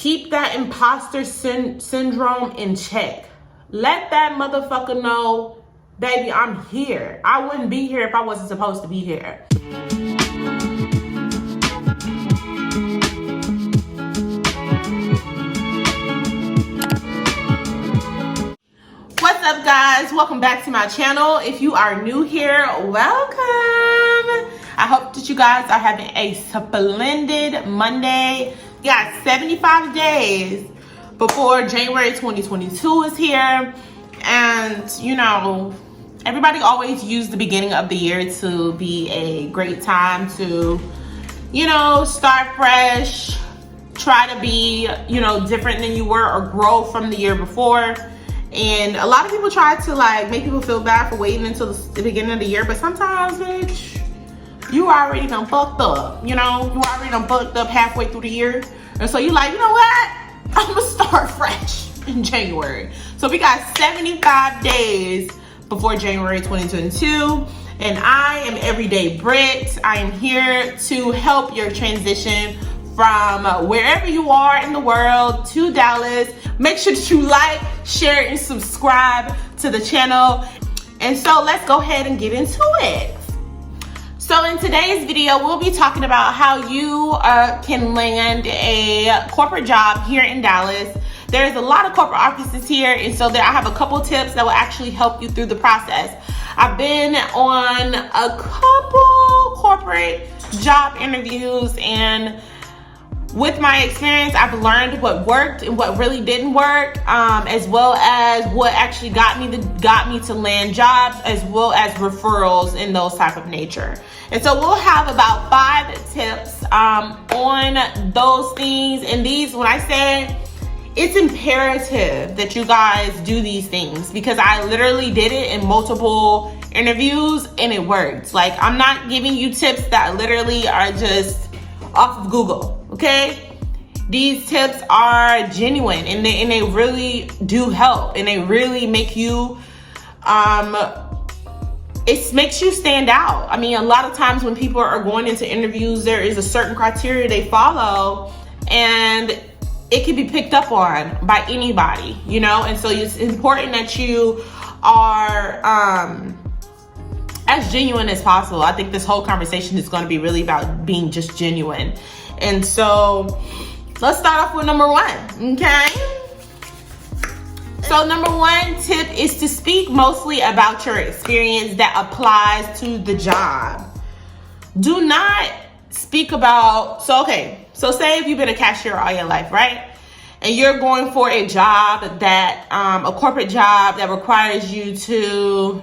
Keep that imposter syndrome in check. Let that motherfucker know, baby, I'm here. I wouldn't be here if I wasn't supposed to be here. What's up, guys? Welcome back to my channel. If you are new here, welcome. I hope that you guys are having a splendid Monday. We got 75 days before January 2022 is here. And, you know, everybody always used the beginning of the year to be a great time to, you know, start fresh, try to be, you know, different than you were or grow from the year before. And a lot of people try to like make people feel bad for waiting until the beginning of the year, but sometimes, bitch, you already done fucked up. You know, you already done fucked up halfway through the year. And so you like, you know what? I'm gonna start fresh in January. So we got 75 days before January 2022. And I am Everyday Brit. I am here to help your transition from wherever you are in the world to Dallas. Make sure that you like, share, and subscribe to the channel. And so let's go ahead and get into it. So in today's video, we'll be talking about how you can land a corporate job here in Dallas. There's a lot of corporate offices here, and so I have a couple tips that will actually help you through the process. I've been on a couple corporate job interviews, and with my experience, I've learned what worked and what really didn't work, as well as what actually got me to land jobs, as well as referrals in those type of nature. And so we'll have about 5 tips on those things. And these, when I say it's imperative that you guys do these things, because I literally did it in multiple interviews and it worked. Like, I'm not giving you tips that literally are just off of Google. Okay, these tips are genuine and they really do help, and they really make you it makes you stand out. I mean, a lot of times when people are going into interviews, there is a certain criteria they follow, and it can be picked up on by anybody, you know. And so it's important that you are as genuine as possible. I think this whole conversation is going to be really about being just genuine. And so let's start off with number 1, okay? So number 1 tip is to speak mostly about your experience that applies to the job. Do not speak about, so say if you've been a cashier all your life, right? And you're going for a job that, a corporate job that requires you to,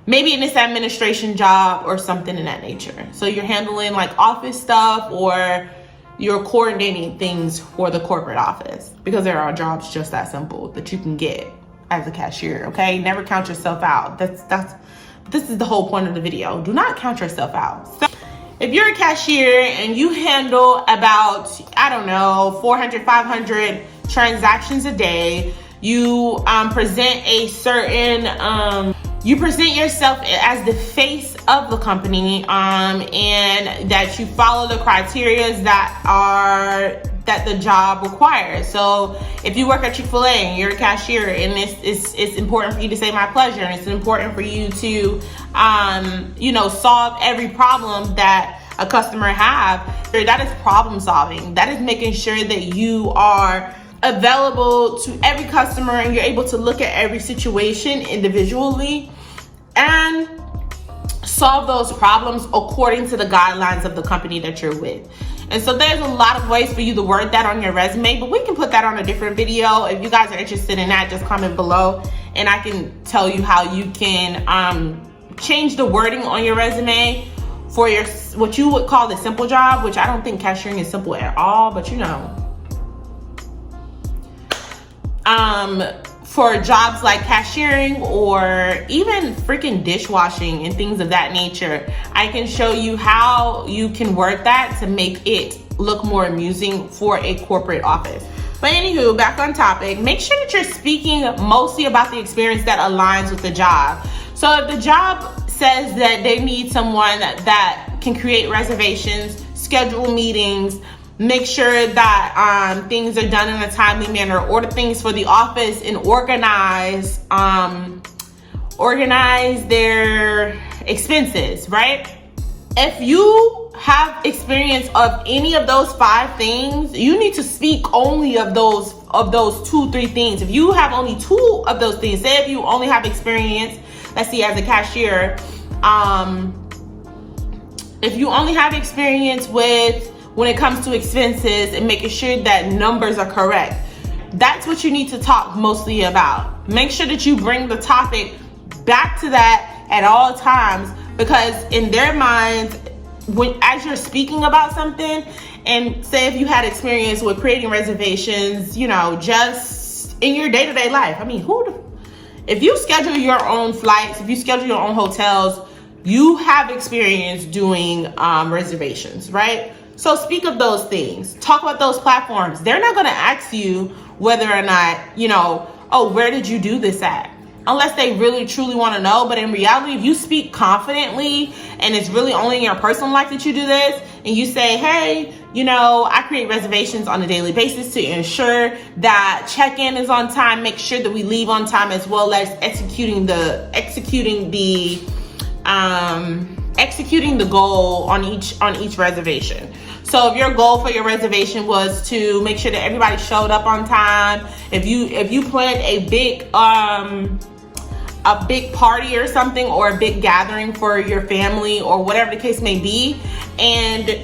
maybe in this administration job or something in that nature. So you're handling like office stuff, or you're coordinating things for the corporate office, because there are jobs just that simple that you can get as a cashier. Okay, never count yourself out. This is the whole point of the video. Do not count yourself out. So if you're a cashier and you handle about, I don't know, 400, 500 transactions a day, you present a certain you present yourself as the face of the company, and that you follow the criteria that the job requires. So if you work at Chick-fil-A and you're a cashier, and it's important for you to say my pleasure, and it's important for you to you know, solve every problem that a customer have. That is problem solving. That is making sure that you are available to every customer, and you're able to look at every situation individually and solve those problems according to the guidelines of the company that you're with. And so there's a lot of ways for you to word that on your resume, but we can put that on a different video. If you guys are interested in that, just comment below and I can tell you how you can change the wording on your resume for your, what you would call the simple job, which I don't think cashiering is simple at all, but you know, for jobs like cashiering or even freaking dishwashing and things of that nature, I can show you how you can word that to make it look more amusing for a corporate office. But anywho, back on topic, make sure that you're speaking mostly about the experience that aligns with the job. So if the job says that they need someone that can create reservations, schedule meetings, make sure that things are done in a timely manner, order things for the office, and organize their expenses, right? If you have experience of any of those 5 things, you need to speak only of those 2-3 things. If you have only 2 of those things, say if you only have experience, let's see, as a cashier, if you only have experience with when it comes to expenses and making sure that numbers are correct, that's what you need to talk mostly about. Make sure that you bring the topic back to that at all times, because in their minds, as you're speaking about something, and say if you had experience with creating reservations, just in your day-to-day life. I mean, if you schedule your own flights, if you schedule your own hotels, you have experience doing reservations, right? So speak of those things. Talk about those platforms. They're not going to ask you whether or not, oh, where did you do this at? Unless they really truly want to know. But in reality, if you speak confidently and it's really only in your personal life that you do this, and you say, hey, I create reservations on a daily basis to ensure that check-in is on time, make sure that we leave on time, as well as executing the goal on each reservation. So if your goal for your reservation was to make sure that everybody showed up on time, if you planned a big party or something, or a big gathering for your family, or whatever the case may be, and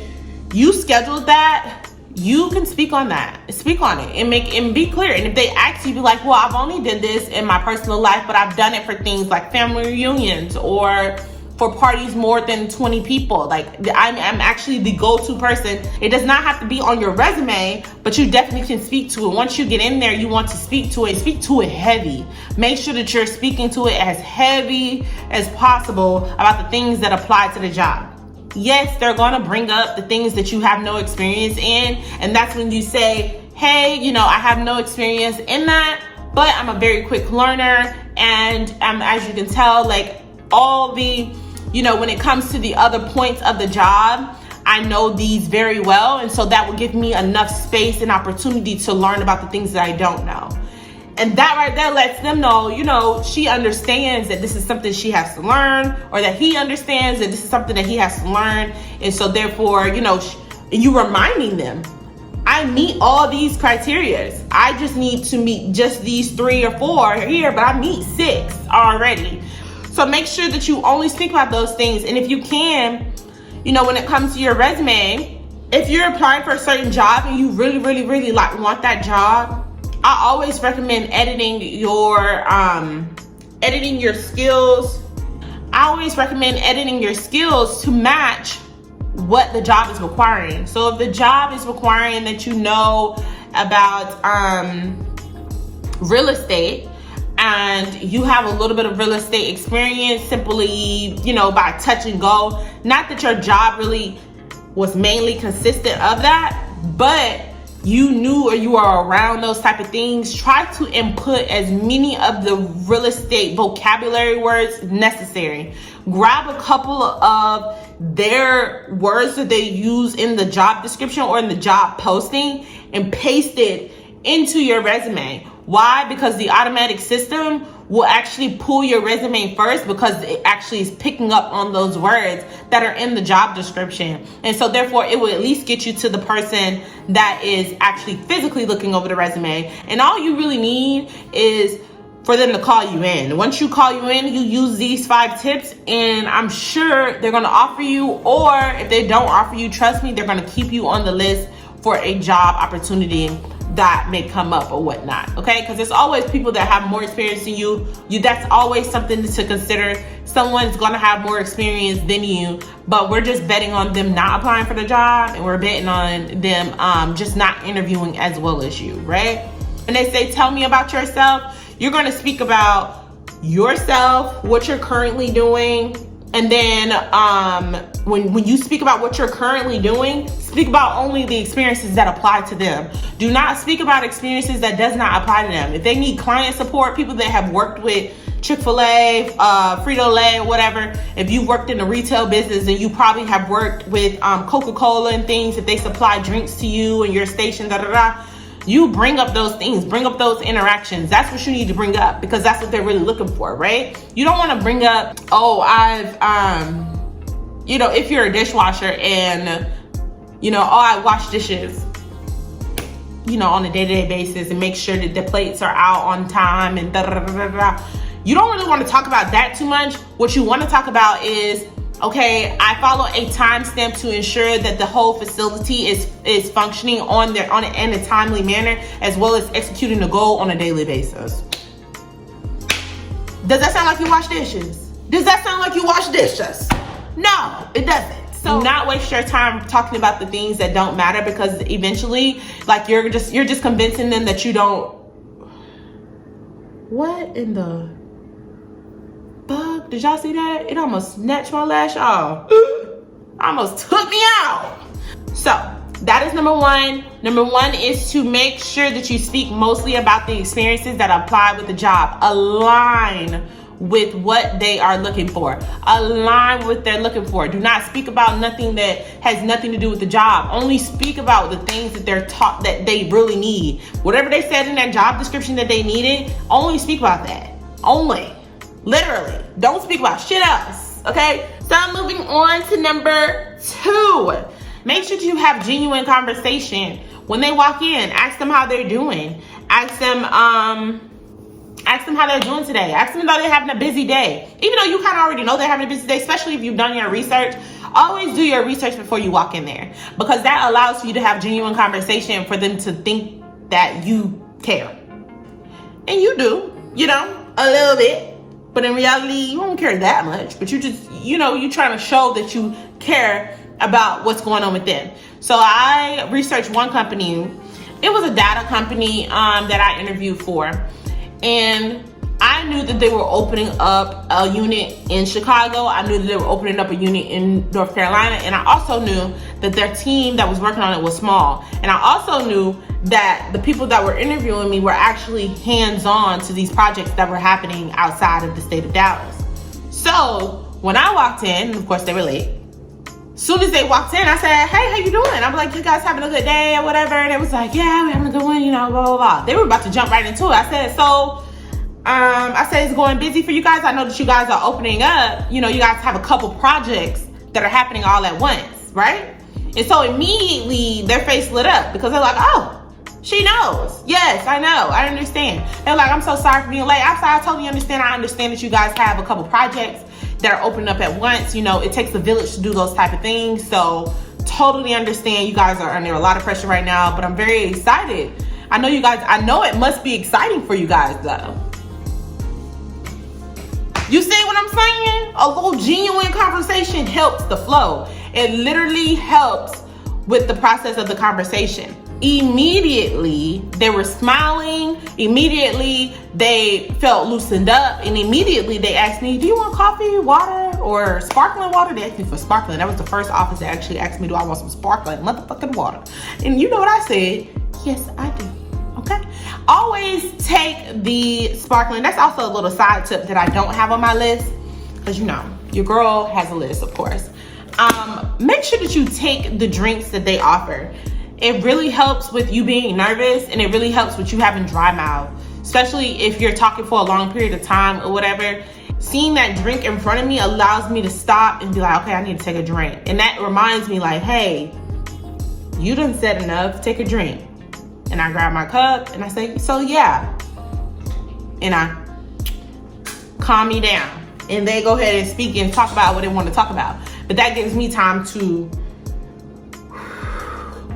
you scheduled that, you can speak on that. Speak on it and be clear. And if they ask you, be like, well, I've only did this in my personal life, but I've done it for things like family reunions or for parties more than 20 people. Like, I'm actually the go-to person. It does not have to be on your resume, but you definitely can speak to it. Once you get in there, you want to speak to it heavy. Make sure that you're speaking to it as heavy as possible about the things that apply to the job. Yes, they're gonna bring up the things that you have no experience in, and that's when you say, hey, I have no experience in that, but I'm a very quick learner, and as you can tell, like, all the when it comes to the other points of the job, I know these very well, and so that will give me enough space and opportunity to learn about the things that I don't know. And that right there lets them know, she understands that this is something she has to learn, or that he understands that this is something that he has to learn. And so therefore, you reminding them, I meet all these criteria. I just need to meet just these 3 or 4 here, but I meet 6 already. So make sure that you only speak about those things. And if you can, when it comes to your resume, if you're applying for a certain job and you really, really, really want that job, I always recommend editing your skills. I always recommend editing your skills to match what the job is requiring. So if the job is requiring that you know about real estate, and you have a little bit of real estate experience simply, by touch and go, not that your job really was mainly consistent of that, but you knew or you are around those type of things, try to input as many of the real estate vocabulary words necessary. Grab a couple of their words that they use in the job description or in the job posting and paste it into your resume. Why? Because the automatic system will actually pull your resume first, because it actually is picking up on those words that are in the job description. And so therefore it will at least get you to the person that is actually physically looking over the resume. And all you really need is for them to call you in. Once you call you in, you use these 5 tips, and I'm sure they're going to offer you, or if they don't offer you, trust me, they're going to keep you on the list for a job opportunity that may come up or whatnot, okay? Because there's always people that have more experience than you. That's always something to consider. Someone's gonna have more experience than you, but we're just betting on them not applying for the job, and we're betting on them just not interviewing as well as you, right? And they say, tell me about yourself. You're gonna speak about yourself, what you're currently doing, and then when you speak about what you're currently doing, speak about only the experiences that apply to them. Do not speak about experiences that does not apply to them. If they need client support, people that have worked with Chick-fil-A, Frito-Lay, or whatever, if you worked in the retail business, and you probably have worked with Coca-Cola and things, if they supply drinks to you and your station, you bring up those things, bring up those interactions. That's what you need to bring up, because that's what they're really looking for, right? You don't want to bring up, oh, if you're a dishwasher and, I wash dishes, on a day-to-day basis and make sure that the plates are out on time and da-da-da-da-da. You don't really want to talk about that too much. What you want to talk about is, okay, I follow a timestamp to ensure that the whole facility is functioning in a timely manner, as well as executing the goal on a daily basis. Does that sound like you wash dishes? Does that sound like you wash dishes? No, it doesn't. So do not waste your time talking about the things that don't matter, because eventually, like, you're just convincing them that you don't. What in the bug? Did y'all see that? It almost snatched my lash off. Almost took me out. So that is number one. Number one is to make sure that you speak mostly about the experiences that apply with the job. Align with what they are looking for. Align with what they're looking for. Do not speak about nothing that has nothing to do with the job. Only speak about the things that they're taught that they really need. Whatever they said in that job description that they needed, only speak about that. Only. Literally. Don't speak about shit else. Okay? So moving on to number 2. Make sure you have genuine conversation. When they walk in, ask them how they're doing. Ask them how they're doing today. Ask them if they're having a busy day. Even though you kind of already know they're having a busy day, especially if you've done your research, always do your research before you walk in there, because that allows you to have genuine conversation for them to think that you care. And you do, a little bit. But in reality, you don't care that much. But you just, you're trying to show that you care about what's going on with them. So I researched one company. It was a data company that I interviewed for. And I knew that they were opening up a unit in Chicago. I knew that they were opening up a unit in North Carolina. And I also knew that their team that was working on it was small. And I also knew that the people that were interviewing me were actually hands-on to these projects that were happening outside of the state of Dallas. So when I walked in, and of course they were late. Soon as they walked in, I said, hey, how you doing? I'm like, you guys having a good day or whatever? And it was like, yeah, we're having a good one, blah, blah, blah. They were about to jump right into it. I said, it's going busy for you guys. I know that you guys are opening up. You guys have a couple projects that are happening all at once, right? And so immediately their face lit up, because they're like, oh, she knows. Yes, I know. I understand. They're like, I'm so sorry for being late. I totally understand. I understand that you guys have a couple projects that are opening up at once. It takes a village to do those type of things. So totally understand you guys are under a lot of pressure right now, but I'm very excited. I know it must be exciting for you guys though. You see what I'm saying? A little genuine conversation helps the flow. It literally helps with the process of the conversation. Immediately they were smiling, immediately they felt loosened up, and immediately they asked me, do you want coffee, water, or sparkling water? They asked me for sparkling. That was the first office that actually asked me, do I want some sparkling motherfucking water? And you know what I said? Yes, I do. Okay? Always take the sparkling. That's also a little side tip that I don't have on my list, because your girl has a list, of course. Make sure that you take the drinks that they offer. It really helps with you being nervous, and it really helps with you having dry mouth, especially if you're talking for a long period of time or whatever. Seeing that drink in front of me allows me to stop and be like, okay, I need to take a drink. And that reminds me like, hey, you done said enough, take a drink. And I grab my cup and I say, so yeah. And I calm me down. And they go ahead and speak and talk about what they want to talk about. But that gives me time to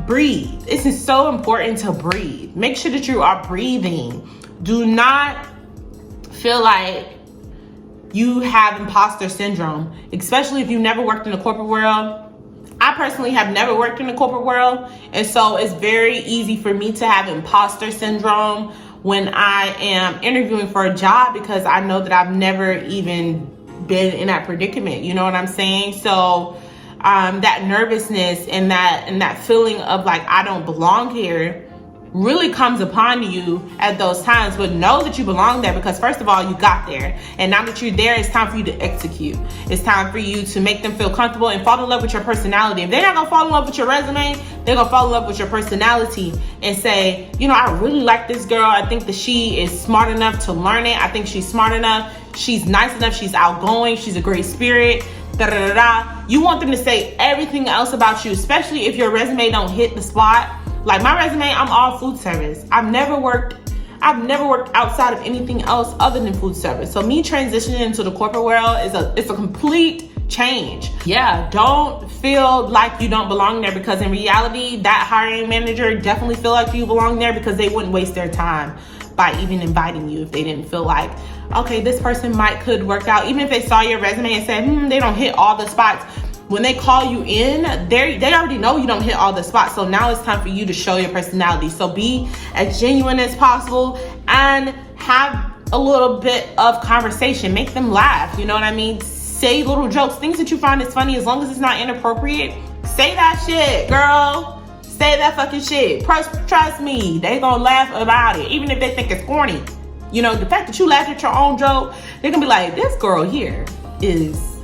breathe. This is so important to breathe. Make sure that you are breathing. Do not feel like you have imposter syndrome, especially if you've never worked in the corporate world. I personally have never worked in the corporate world, and so it's very easy for me to have imposter syndrome when I am interviewing for a job, because I know that I've never even been in that predicament. You know what I'm saying? So that nervousness and that feeling of like I don't belong here really comes upon you at those times. But know that you belong there, because first of all, you got there, and now that you're there, it's time for you to execute. It's time for you to make them feel comfortable and fall in love with your personality. If they're not gonna fall in love with your resume, they're gonna fall in love with your personality and say, you know, I really like this girl. I think that she is smart enough to learn it. I think she's smart enough. She's nice enough. She's outgoing. She's a great spirit. Da, da, da, da. You want them to say everything else about you, especially if your resume don't hit the spot. Like my resume, I'm all food service. I've never worked outside of anything else other than food service. So me transitioning into the corporate world it's a complete change. Yeah, don't feel like you don't belong there, because in reality, that hiring manager definitely feel like you belong there, because they wouldn't waste their time by even inviting you if they didn't feel like, okay, this person could work out. Even if they saw your resume and said, they don't hit all the spots. When they call you in, they already know you don't hit all the spots. So now it's time for you to show your personality. So be as genuine as possible and have a little bit of conversation. Make them laugh. You know what I mean? Say little jokes, things that you find is funny, as long as it's not inappropriate. Say that shit, girl. Say that fucking shit. Trust me, they gonna laugh about it, even if they think it's corny. You know, the fact that you laughed at your own joke, they're gonna be like, this girl here is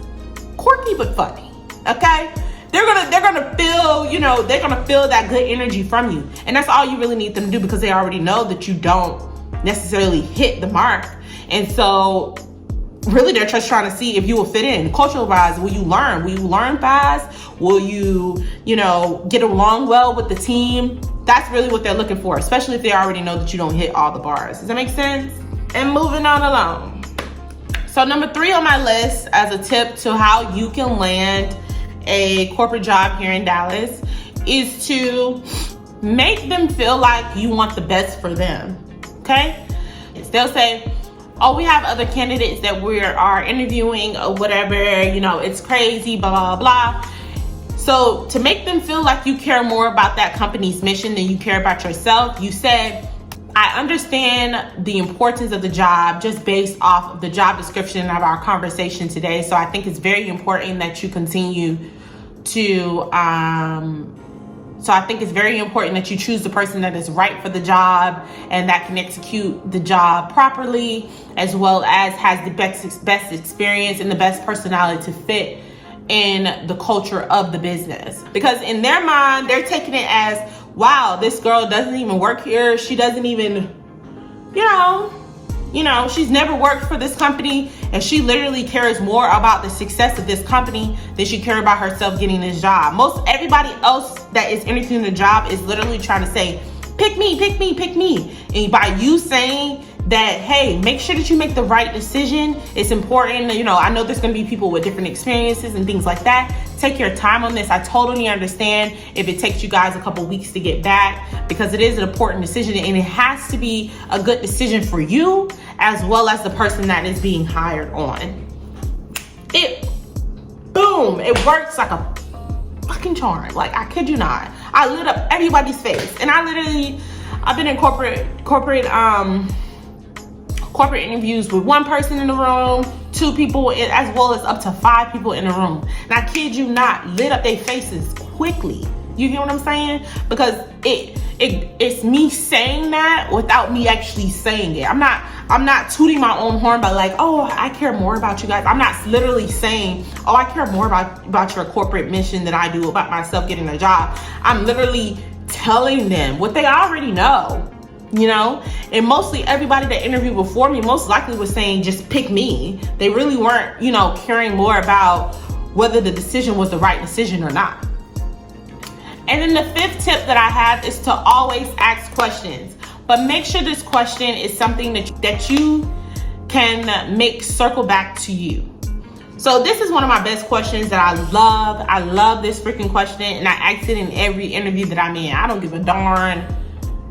quirky but funny. Okay, they're gonna feel, you know, they're gonna feel that good energy from you, and that's all you really need them to do, because they already know that you don't necessarily hit the mark. And so really they're just trying to see if you will fit in. Cultural wise, will you learn fast? Will you know, get along well with the team? That's really what they're looking for, especially if they already know that you don't hit all the bars. Does that make sense? And moving on along. So number 3 on my list as a tip to how you can land a corporate job here in Dallas is to make them feel like you want the best for them. Okay? They'll say, oh, we have other candidates that we are interviewing or whatever, you know, it's crazy, blah, blah, blah. So to make them feel like you care more about that company's mission than you care about yourself, you said, I understand the importance of the job just based off of the job description of our conversation today. So I think it's very important that you continue to, so I think it's very important that you choose the person that is right for the job and that can execute the job properly, as well as has the best experience and the best personality to fit in the culture of the business. Because in their mind, they're taking it as, wow, this girl doesn't even work here. She doesn't even, you know, she's never worked for this company, and she literally cares more about the success of this company than she cares about herself getting this job. Everybody else that is interviewing the job is literally trying to say, pick me, pick me, pick me. And by you saying that, hey, make sure that you make the right decision. It's important. You know, I know there's going to be people with different experiences and things like that. Take your time on this. I totally understand if it takes you guys a couple weeks to get back, because it is an important decision, and it has to be a good decision for you as well as the person that is being hired on. Boom, it works like a fucking charm. Like, I kid you not. I lit up everybody's face, and I've been in corporate interviews with one person in the room, 2 people, as well as up to 5 people in the room. And I kid you not, lit up their faces quickly. You hear what I'm saying? Because it's me saying that without me actually saying it. I'm not tooting my own horn by like, oh, I care more about you guys. I'm not literally saying, oh, I care more about your corporate mission than I do about myself getting a job. I'm literally telling them what they already know. You know, and mostly everybody that interviewed before me most likely was saying, just pick me. They really weren't, you know, caring more about whether the decision was the right decision or not. And then the 5th tip that I have is to always ask questions, but make sure this question is something that you can make circle back to you. So this is one of my best questions that I love. I love this freaking question, and I ask it in every interview that I'm in. I don't give a darn.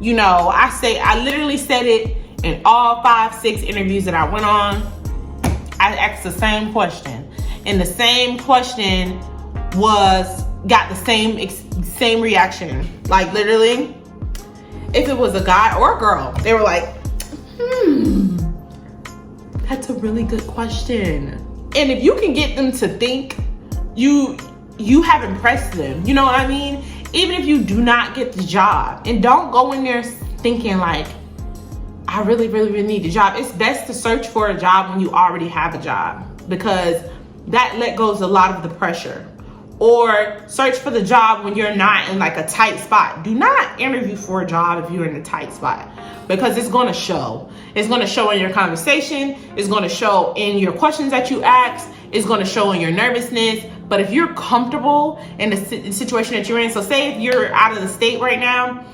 You know, I literally said it in all 5-6 interviews that I went on. I asked the same question, and the same question got the same reaction. Like, literally, if it was a guy or a girl, they were like, that's a really good question. And if you can get them to think, you have impressed them. You know what I mean? Even if you do not get the job, and don't go in there thinking like, I really, really, really need a job, it's best to search for a job when you already have a job, because that let goes a lot of the pressure. Or search for the job when you're not in like a tight spot. Do not interview for a job if you're in a tight spot, because it's going to show. It's going to show in your conversation. It's going to show in your questions that you ask. It's going to show in your nervousness. But if you're comfortable in the situation that you're in, so say if you're out of the state right now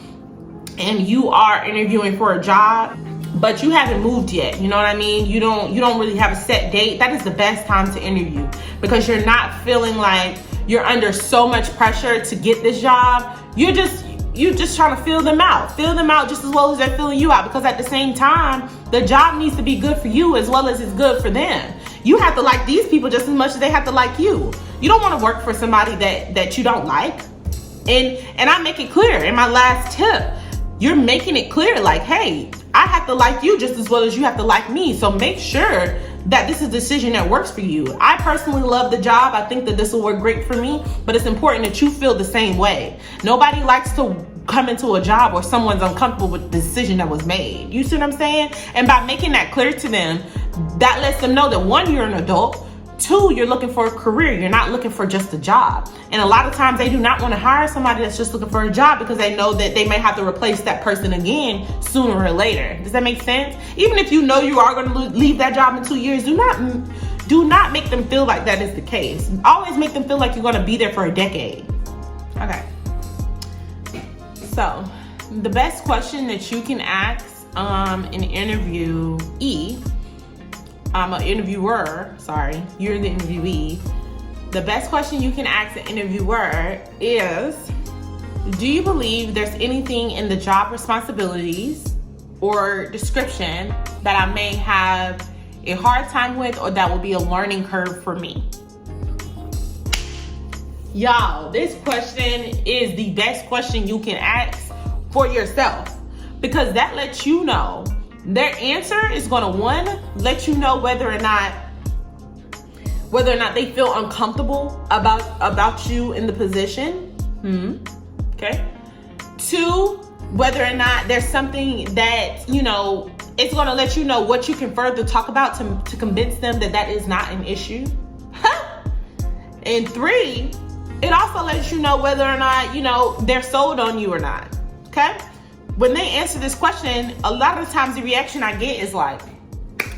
and you are interviewing for a job, but you haven't moved yet, you know what I mean? You don't really have a set date. That is the best time to interview, because you're not feeling like you're under so much pressure to get this job. You're just trying to feel them out just as well as they're filling you out, because at the same time, the job needs to be good for you as well as it's good for them. You have to like these people just as much as they have to like you. You don't want to work for somebody that you don't like. And I make it clear in my last tip. You're making it clear like, hey, I have to like you just as well as you have to like me. So make sure that this is a decision that works for you. I personally love the job. I think that this will work great for me, but it's important that you feel the same way. Nobody likes to come into a job where someone's uncomfortable with the decision that was made. You see what I'm saying? And by making that clear to them, that lets them know that one, you're an adult. Two, you're looking for a career. You're not looking for just a job. And a lot of times they do not want to hire somebody that's just looking for a job, because they know that they may have to replace that person again sooner or later. Does that make sense? Even if you know you are going to leave that job in 2 years, do not make them feel like that is the case. Always make them feel like you're going to be there for a decade. Okay. So the best question that you can ask an interviewee, an interviewer, sorry, you're the interviewee. The best question you can ask an interviewer is, do you believe there's anything in the job responsibilities or description that I may have a hard time with, or that will be a learning curve for me? Y'all, this question is the best question you can ask for yourself, because that lets you know. Their answer is going to, one, let you know whether or not they feel uncomfortable about you in the position. Okay. Two, whether or not there's something that, it's going to let you know what you can further talk about to convince them that is not an issue. And three, it also lets you know whether or not, they're sold on you or not. Okay. When they answer this question, a lot of the times the reaction I get is like,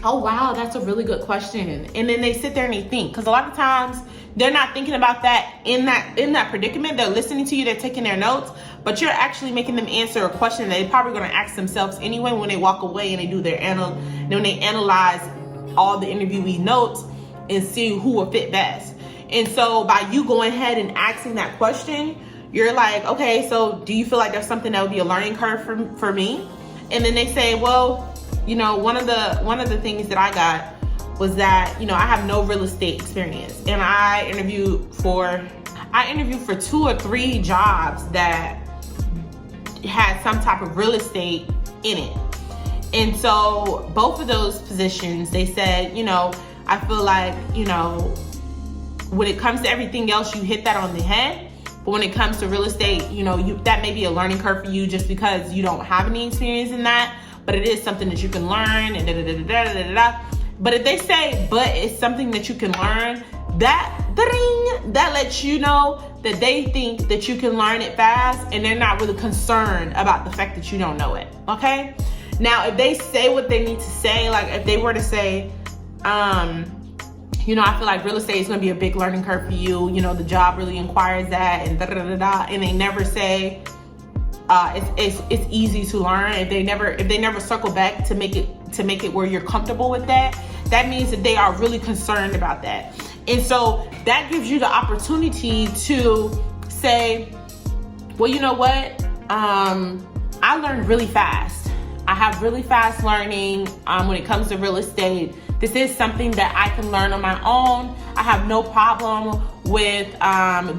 oh wow, that's a really good question. And then they sit there and they think, because a lot of times they're not thinking about that in that predicament. They're listening to you, they're taking their notes, but you're actually making them answer a question that they're probably going to ask themselves anyway when they walk away and they do when they analyze all the interviewee notes and see who will fit best. And so by you going ahead and asking that question, you're like, okay, so do you feel like there's something that would be a learning curve for me? And then they say, well, one of the things that I got was that, I have no real estate experience. And I interviewed for 2 or 3 jobs that had some type of real estate in it. And so both of those positions, they said, I feel like, when it comes to everything else, you hit that on the head. But when it comes to real estate, that may be a learning curve for you just because you don't have any experience in that. But it is something that you can learn and da-da-da-da-da-da-da. But if they say, but it's something that you can learn, that lets you know that they think that you can learn it fast and they're not really concerned about the fact that you don't know it, okay? Now, if they say what they need to say, like if they were to say, I feel like real estate is going to be a big learning curve for you. The job really requires that, and da-da-da-da-da. And they never say it's easy to learn. If they never circle back to make it where you're comfortable with that, that means that they are really concerned about that. And so that gives you the opportunity to say, well, you know what? I learned really fast. I have really fast learning when it comes to real estate. This is something that I can learn on my own. I have no problem with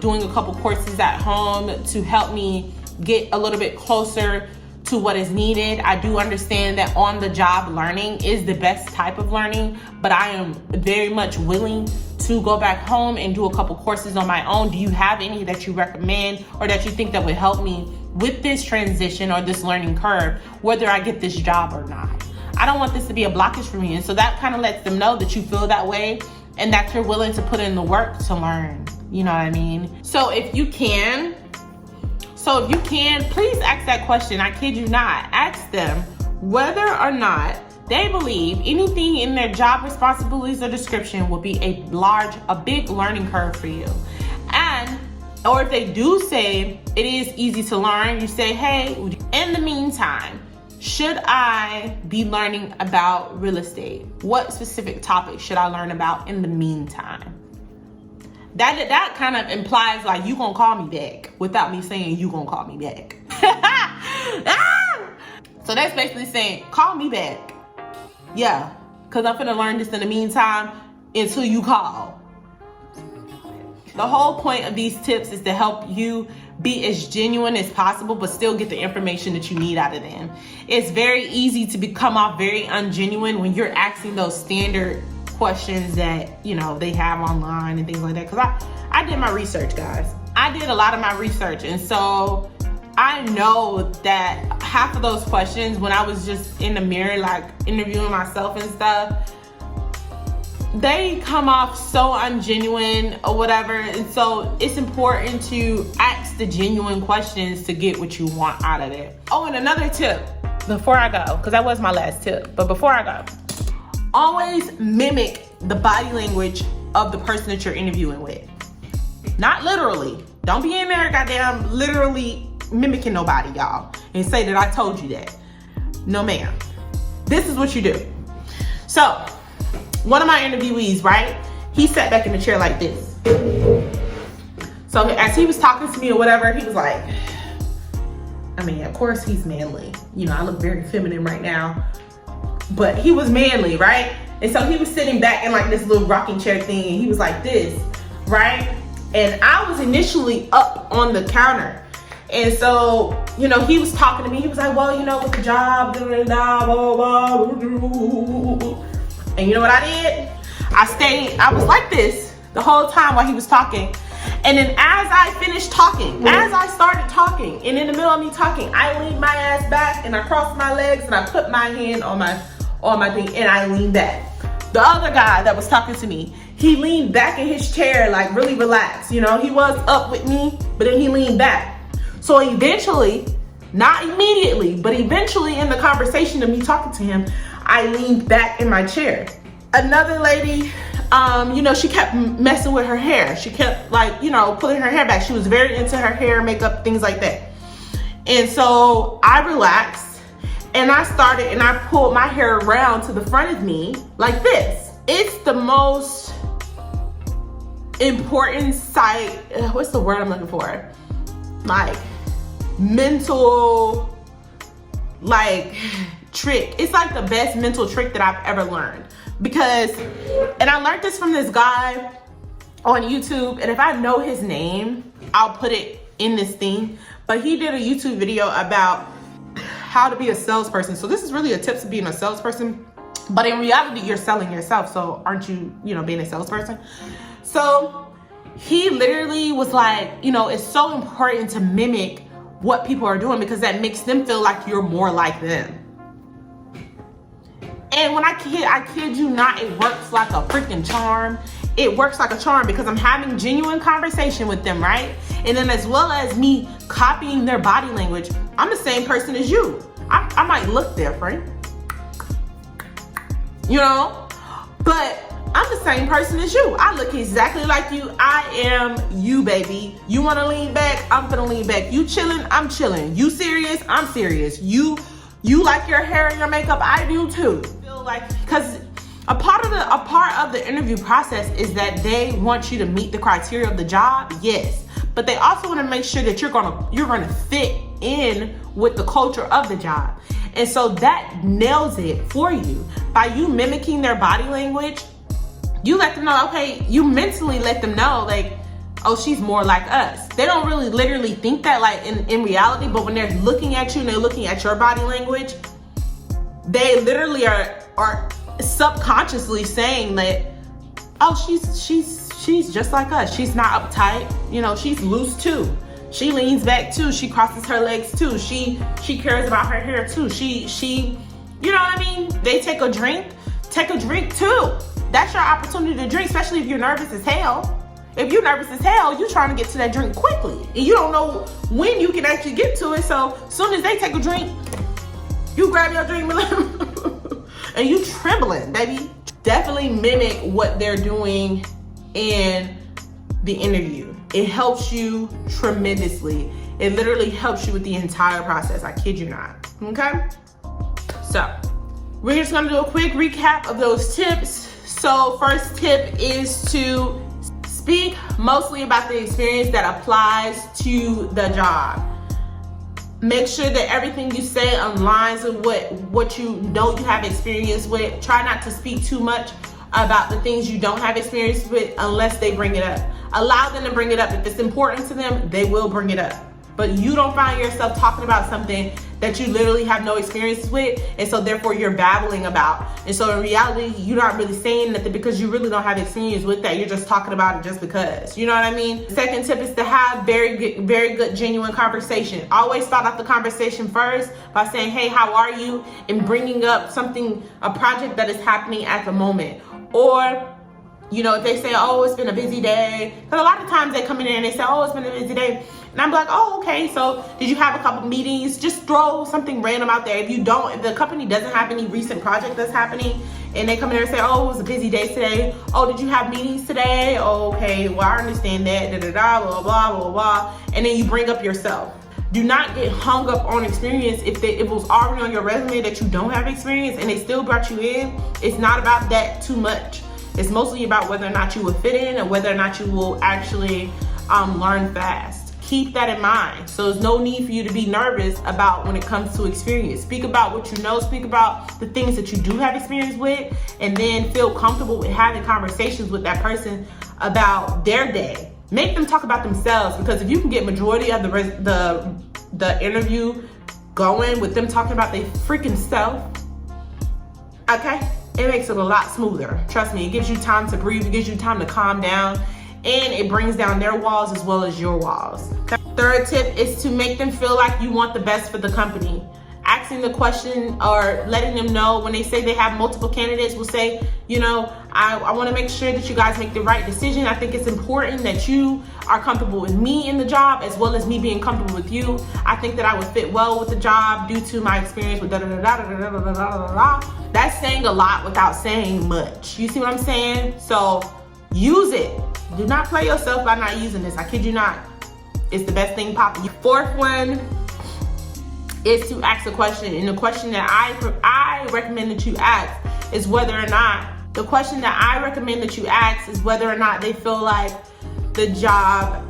doing a couple courses at home to help me get a little bit closer to what is needed. I do understand that on-the-job learning is the best type of learning, but I am very much willing to go back home and do a couple courses on my own. Do you have any that you recommend or that you think that would help me with this transition or this learning curve, whether I get this job or not. I don't want this to be a blockage for me. And so that kind of lets them know that you feel that way and that you're willing to put in the work to learn. You know what I mean? So if you can, please ask that question. I kid you not. Ask them whether or not they believe anything in their job responsibilities or description will be a big learning curve for you. Or if they do say it is easy to learn, you say, hey, in the meantime, should I be learning about real estate? What specific topic should I learn about in the meantime? That kind of implies like you gonna call me back without me saying you gonna call me back. So that's basically saying, call me back. Yeah, because I'm finna learn this in the meantime until you call. The whole point of these tips is to help you be as genuine as possible, but still get the information that you need out of them. It's very easy to come off very ungenuine when you're asking those standard questions that, you know, they have online and things like that. Because I did my research, guys. I did a lot of my research. And so I know that half of those questions, when I was just in the mirror, like interviewing myself and stuff, they come off so ungenuine or whatever. And so it's important to ask the genuine questions to get what you want out of it. Oh, and another tip before I go, because that was my last tip, but before I go, always mimic the body language of the person that you're interviewing with. Not literally. Don't be in there goddamn literally mimicking nobody, y'all, and say that I told you that. No, ma'am. This is what you do. So, one of my interviewees, right? He sat back in the chair like this. So as he was talking to me or whatever, he was like, I mean, of course he's manly. You know, I look very feminine right now, but he was manly, right? And so he was sitting back in like this little rocking chair thing, and he was like this, right? And I was initially up on the counter. And so, you know, he was talking to me. He was like, well, you know, with the job, blah, blah, blah. And you know what I did? I was like this the whole time while he was talking. And then as I finished talking, as I started talking, and in the middle of me talking, I leaned my ass back and I crossed my legs and I put my hand on my thing and I leaned back. The other guy that was talking to me, he leaned back in his chair, like really relaxed. You know, he was up with me, but then he leaned back. So eventually, not immediately, but eventually in the conversation of me talking to him, I leaned back in my chair. Another lady, you know, she kept messing with her hair. She kept like, you know, pulling her hair back. She was very into her hair, makeup, things like that. And so I relaxed and I pulled my hair around to the front of me like this. It's the most important what's the word I'm looking for? Like mental, like trick. It's like the best mental trick that I've ever learned, because, and I learned this from this guy on YouTube, and if I know his name, I'll put it in this thing, but he did a YouTube video about how to be a salesperson. So this is really a tips of being a salesperson, but in reality, you're selling yourself. So aren't you, you know, being a salesperson? So he literally was like, you know, it's so important to mimic what people are doing because that makes them feel like you're more like them. And when I kid you not, it works like a freaking charm. It works like a charm because I'm having genuine conversation with them, right? And then as well as me copying their body language, I'm the same person as you. I might look different, you know, but I'm the same person as you. I look exactly like you. I am you, baby. You want to lean back? I'm gonna lean back. You chilling? I'm chilling. You serious? I'm serious. You like your hair and your makeup? I do too. Like, because a part of the interview process is that they want you to meet the criteria of the job, yes, but they also want to make sure that you're gonna fit in with the culture of the job. And so that nails it for you. By you mimicking their body language, you let them know, okay, you mentally let them know, like, oh, she's more like us. They don't really literally think that like in reality, but when they're looking at you and they're looking at your body language, they literally are subconsciously saying that, oh, she's just like us. She's not uptight. You know, she's loose too. She leans back too. She crosses her legs too. She cares about her hair too. She, you know what I mean? They take a drink too. That's your opportunity to drink, especially if you're nervous as hell. If you're nervous as hell, you're trying to get to that drink quickly. And you don't know when you can actually get to it. So as soon as they take a drink, you grab your drink and you trembling, baby. Definitely mimic what they're doing in the interview. It helps you tremendously. It literally helps you with the entire process. I kid you not, okay? So we're just gonna do a quick recap of those tips. So first tip is to speak mostly about the experience that applies to the job. Make sure that everything you say aligns with what you know you have experience with. Try not to speak too much about the things you don't have experience with unless they bring it up. Allow them to bring it up. If it's important to them, they will bring it up. But you don't find yourself talking about something that you literally have no experience with, and so therefore you're babbling about. And so in reality, you're not really saying nothing because you really don't have experience with that. You're just talking about it just because. You know what I mean? The second tip is to have very good, genuine conversation. Always start off the conversation first by saying, hey, how are you? And bringing up something, a project that is happening at the moment. Or, you know, if they say, oh, it's been a busy day. Because a lot of times they come in there and they say, oh, it's been a busy day. And I'm like, oh, okay, so did you have a couple meetings? Just throw something random out there. If the company doesn't have any recent project that's happening, and they come in there and say, oh, it was a busy day today. Oh, did you have meetings today? Oh, okay, well, I understand that, blah, blah, blah, blah. And then you bring up yourself. Do not get hung up on experience. If it was already on your resume that you don't have experience and they still brought you in, it's not about that too much. It's mostly about whether or not you will fit in and whether or not you will actually learn fast. Keep that in mind. So there's no need for you to be nervous about when it comes to experience. Speak about what you know, speak about the things that you do have experience with, and then feel comfortable with having conversations with that person about their day. Make them talk about themselves, because if you can get majority of the interview going with them talking about their freaking self, okay, it makes it a lot smoother. Trust me, it gives you time to breathe, it gives you time to calm down, and it brings down their walls as well as your walls. Okay? Third tip is to make them feel like you want the best for the company. Asking the question or letting them know when they say they have multiple candidates, will say, you know, I want to make sure that you guys make the right decision. I think it's important that you are comfortable with me in the job as well as me being comfortable with you. I think that I would fit well with the job due to my experience with da-da-da-da-da-da-da-da-da-da. That's saying a lot without saying much. You see what I'm saying? So use it. Do not play yourself by not using this. I kid you not. It's the best thing popping. Fourth one is to ask a question. And the question that I recommend that you ask is whether or not, they feel like the job,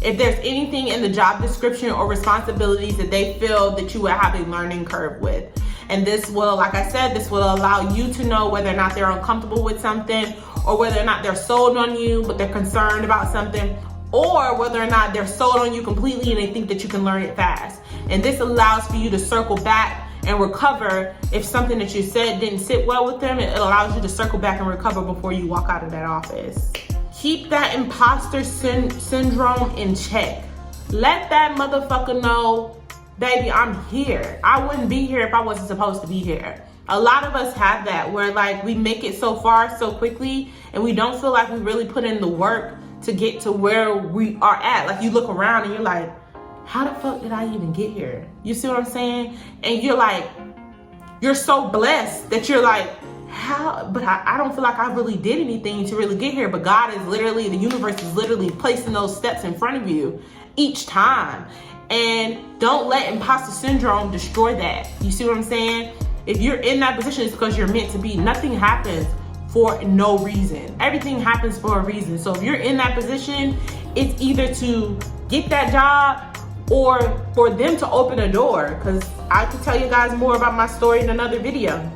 if there's anything in the job description or responsibilities that they feel that you will have a learning curve with. And this will, like I said, this will allow you to know whether or not they're uncomfortable with something, or whether or not they're sold on you, but they're concerned about something, or whether or not they're sold on you completely and they think that you can learn it fast. And this allows for you to circle back and recover if something that you said didn't sit well with them. It allows you to circle back and recover before you walk out of that office. Keep that imposter syndrome in check. Let that motherfucker know, baby, I'm here. I wouldn't be here if I wasn't supposed to be here. A lot of us have that, where like we make it so far so quickly and we don't feel like we really put in the work to get to where we are at. Like you look around and you're like, how the fuck did I even get here? You see what I'm saying? And you're like, you're so blessed that you're like, how? But I don't feel like I really did anything to really get here. But God is literally, the universe is literally placing those steps in front of you each time. And don't let imposter syndrome destroy that. You see what I'm saying? If you're in that position, it's because you're meant to be. Nothing happens for no reason. Everything happens for a reason. So if you're in that position, it's either to get that job or for them to open a door. Because I could tell you guys more about my story in another video.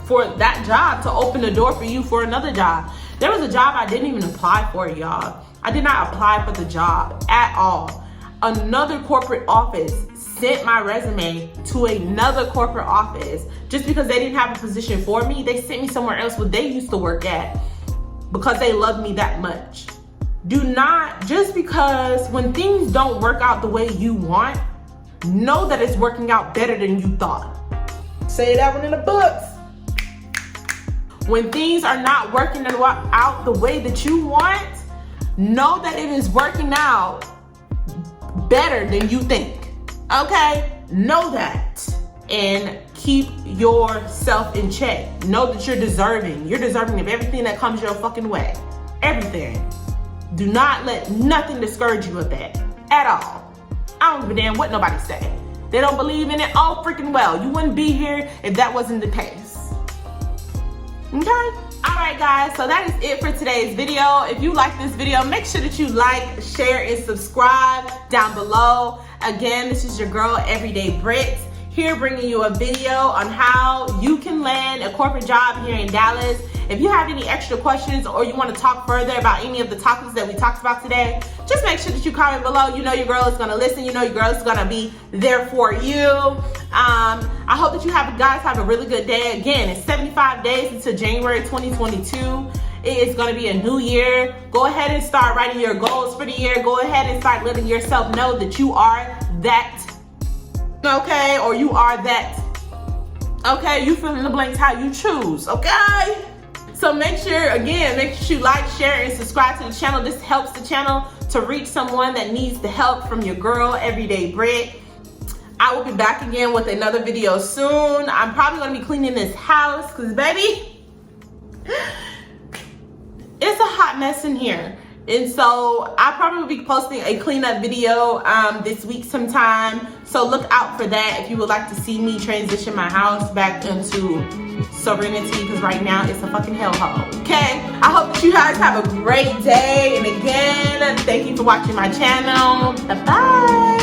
For that job to open the door for you for another job. There was a job I didn't even apply for, y'all. I did not apply for the job at all. Another corporate office sent my resume to another corporate office just because they didn't have a position for me. They sent me somewhere else where they used to work at because they loved me that much. Do not, just because when things don't work out the way you want, know that it's working out better than you thought. Say that one in the books. When things are not working out the way that you want, know that it is working out better than you think. Okay? Know that. And keep yourself in check. Know that you're deserving. You're deserving of everything that comes your fucking way. Everything. Do not let nothing discourage you of that at all. I don't give a damn what nobody say. They don't believe in it. Oh, freaking well. You wouldn't be here if that wasn't the case. Okay? Alright guys, so that is it for today's video. If you like this video, make sure that you like, share, and subscribe down below. Again, this is your girl, Everyday Brit, here bringing you a video on how you can land a corporate job here in Dallas. If you have any extra questions or you want to talk further about any of the topics that we talked about today, just make sure that you comment below. You know your girl is going to listen. You know your girl is going to be there for you. I hope that you guys have a really good day. Again, it's 75 days until January 2022. It is going to be a new year. Go ahead and start writing your goals for the year. Go ahead and start letting yourself know that you are that, okay? Or you are that, okay? You fill in the blanks how you choose, okay? So make sure you like, share, and subscribe to the channel. This helps the channel to reach someone that needs the help from your girl, Everyday Brit. I will be back again with another video soon. I'm probably going to be cleaning this house because, baby, it's a hot mess in here. And so I probably will be posting a cleanup video this week sometime. So look out for that if you would like to see me transition my house back into serenity, because right now it's a fucking hellhole. Okay? I hope that you guys have a great day. And again, thank you for watching my channel. Bye-bye.